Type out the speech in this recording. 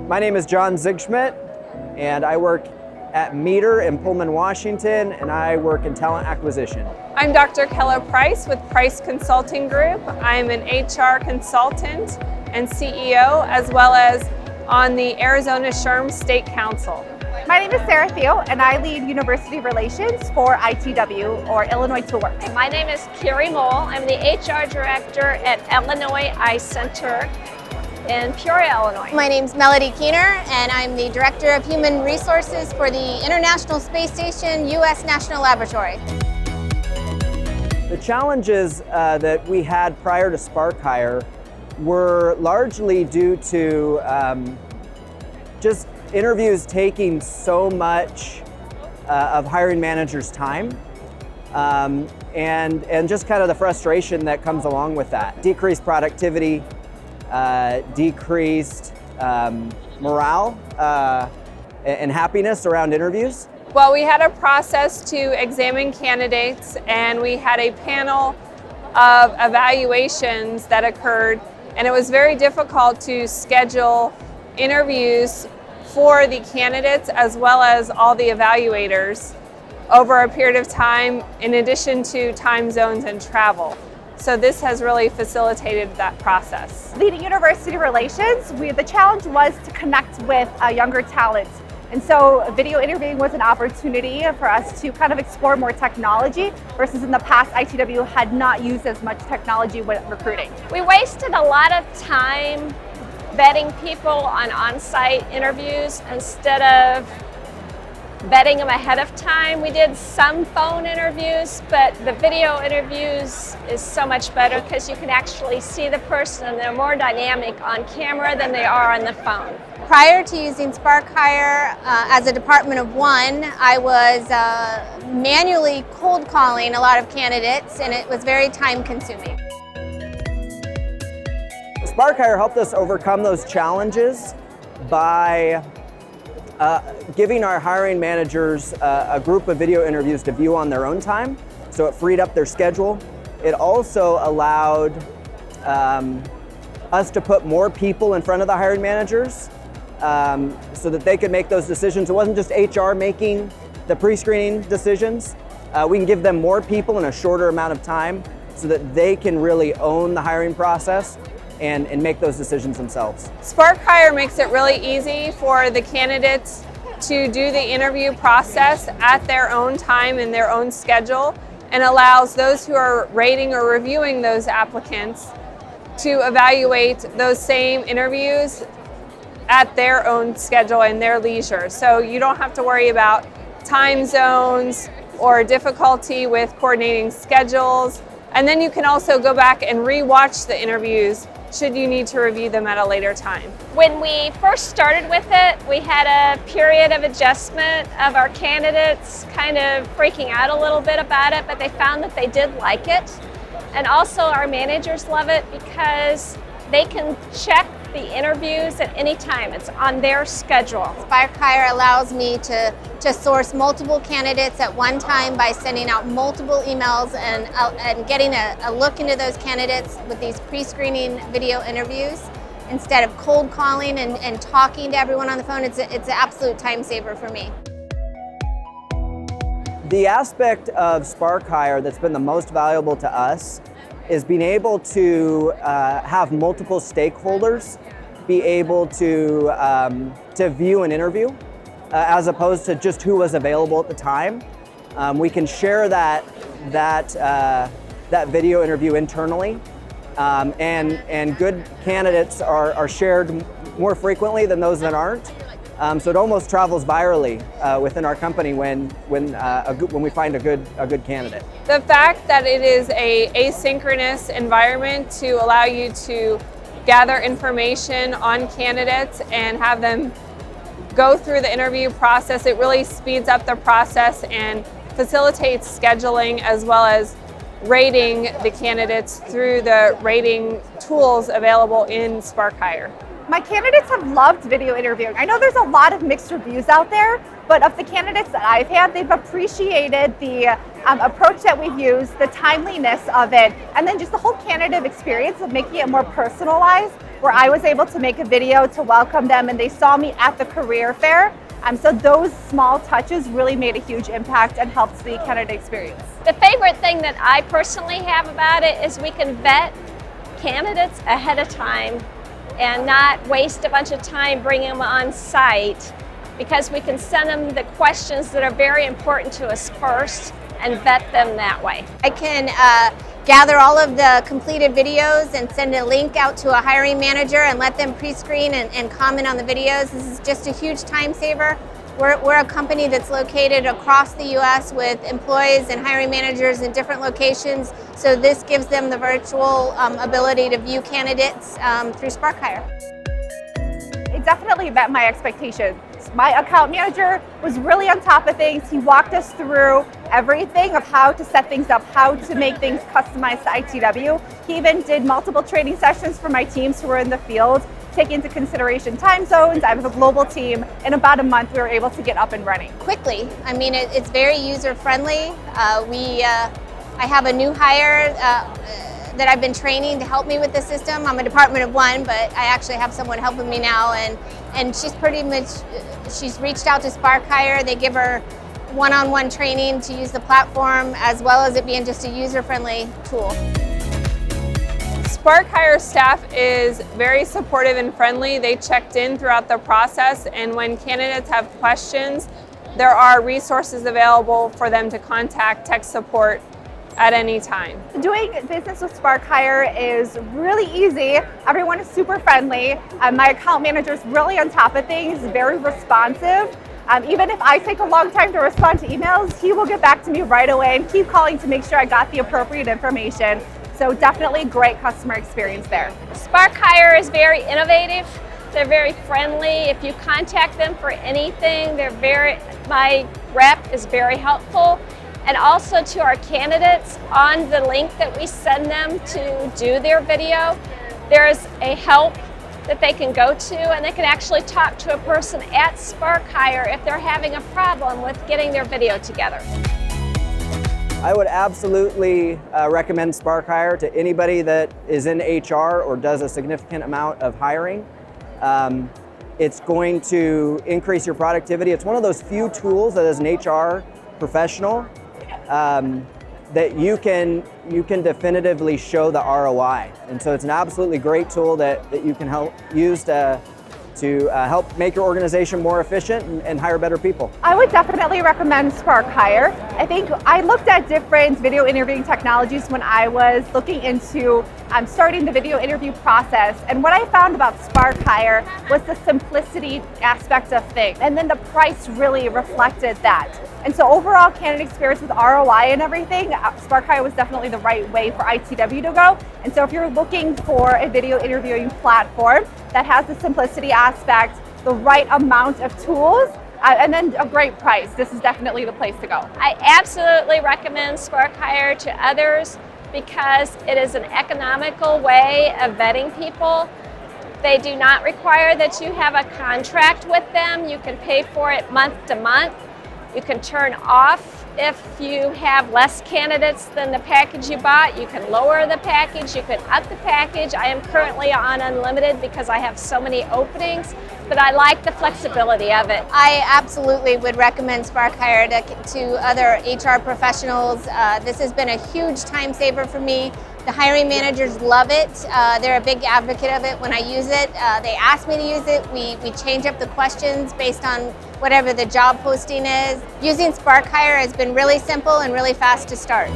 My name is John Zigschmidt, and I work at Meter in Pullman, Washington, and I work in talent acquisition. I'm Dr. Keller Price with Price Consulting Group. I'm an HR consultant and CEO, as well as on the Arizona SHRM State Council. My name is Sarah Theo, and I lead University Relations for ITW, or Illinois Toolworks. My name is Carrie Mole. I'm the HR Director at Illinois Eye Center in Peoria, Illinois. My name's Melody Keener, and I'm the Director of Human Resources for the International Space Station U.S. National Laboratory. The challenges that we had prior to Spark Hire were largely due to just interviews taking so much of hiring managers' time, and just kind of the frustration that comes along with that. Decreased productivity, decreased morale and happiness around interviews. Well, we had a process to examine candidates, and we had a panel of evaluations that occurred, and it was very difficult to schedule interviews for the candidates as well as all the evaluators over a period of time, in addition to time zones and travel. So this has really facilitated that process. Leading University Relations, the challenge was to connect with younger talent. And so video interviewing was an opportunity for us to kind of explore more technology, versus in the past ITW had not used as much technology when recruiting. We wasted a lot of time vetting people on on-site interviews instead of vetting them ahead of time. We did some phone interviews, but the video interviews is so much better because you can actually see the person, and they're more dynamic on camera than they are on the phone. Prior to using Spark Hire as a department of one, I was manually cold calling a lot of candidates, and it was very time consuming. Spark Hire helped us overcome those challenges by giving our hiring managers a group of video interviews to view on their own time, so it freed up their schedule. It also allowed us to put more people in front of the hiring managers so that they could make those decisions. It wasn't just HR making the pre-screening decisions. We can give them more people in a shorter amount of time so that they can really own the hiring process and make those decisions themselves. Spark Hire makes it really easy for the candidates to do the interview process at their own time and their own schedule, and allows those who are rating or reviewing those applicants to evaluate those same interviews at their own schedule and their leisure. So you don't have to worry about time zones or difficulty with coordinating schedules. And then you can also go back and re-watch the interviews should you need to review them at a later time. When we first started with it, we had a period of adjustment of our candidates kind of freaking out a little bit about it, but they found that they did like it. And also our managers love it because they can check the interviews at any time. It's on their schedule. Spark Hire allows me to source multiple candidates at one time by sending out multiple emails and getting a look into those candidates with these pre-screening video interviews instead of cold calling and talking to everyone on the phone. It's an absolute time saver for me. The aspect of Spark Hire that's been the most valuable to us is being able to have multiple stakeholders be able to view an interview as opposed to just who was available at the time. We can share that video interview internally, and good candidates are shared more frequently than those that aren't. So it almost travels virally within our company when we find a good candidate. The fact that it is an asynchronous environment to allow you to gather information on candidates and have them go through the interview process, it really speeds up the process and facilitates scheduling as well as rating the candidates through the rating tools available in Spark Hire. My candidates have loved video interviewing. I know there's a lot of mixed reviews out there, but of the candidates that I've had, they've appreciated the approach that we've used, the timeliness of it, and then just the whole candidate experience of making it more personalized, where I was able to make a video to welcome them and they saw me at the career fair. So those small touches really made a huge impact and helped the candidate experience. The favorite thing that I personally have about it is we can vet candidates ahead of time and not waste a bunch of time bringing them on site, because we can send them the questions that are very important to us first and vet them that way. I can gather all of the completed videos and send a link out to a hiring manager and let them pre-screen and comment on the videos. This is just a huge time saver. We're a company that's located across the U.S. with employees and hiring managers in different locations, so this gives them the virtual ability to view candidates through SparkHire. It definitely met my expectations. My account manager was really on top of things. He walked us through everything of how to set things up, how to make things customized to ITW. He even did multiple training sessions for my teams who were in the field, take into consideration time zones. I was a global team. In about a month, we were able to get up and running. Quickly. I mean, it's very user-friendly. I have a new hire that I've been training to help me with the system. I'm a department of one, but I actually have someone helping me now, and she's pretty much, she's reached out to SparkHire. They give her one-on-one training to use the platform, as well as it being just a user-friendly tool. SparkHire staff is very supportive and friendly. They checked in throughout the process, and when candidates have questions, there are resources available for them to contact tech support at any time. Doing business with SparkHire is really easy. Everyone is super friendly. My account manager is really on top of things, very responsive. Even if I take a long time to respond to emails, he will get back to me right away and keep calling to make sure I got the appropriate information. So definitely great customer experience there. SparkHire is very innovative. They're very friendly. If you contact them for anything, my rep is very helpful. And also to our candidates, on the link that we send them to do their video, there's a help that they can go to, and they can actually talk to a person at SparkHire if they're having a problem with getting their video together. I would absolutely recommend SparkHire to anybody that is in HR or does a significant amount of hiring. It's going to increase your productivity. It's one of those few tools that as an HR professional that you can definitively show the ROI. And so it's an absolutely great tool that you can use to help make your organization more efficient and hire better people. I would definitely recommend SparkHire. I think I looked at different video interviewing technologies when I was looking into starting the video interview process. And what I found about SparkHire was the simplicity aspect of things. And then the price really reflected that. And so overall candidate experience with ROI and everything, SparkHire was definitely the right way for ITW to go. And so if you're looking for a video interviewing platform that has the simplicity aspect, the right amount of tools, and then a great price, this is definitely the place to go. I absolutely recommend SparkHire to others because it is an economical way of vetting people. They do not require that you have a contract with them. You can pay for it month to month. You can turn off if you have less candidates than the package you bought. You can lower the package, you can up the package. I am currently on unlimited because I have so many openings, but I like the flexibility of it. I absolutely would recommend SparkHire to other HR professionals. This has been a huge time saver for me. The hiring managers love it. They're a big advocate of it when I use it. They ask me to use it. We change up the questions based on whatever the job posting is. Using SparkHire has been really simple and really fast to start.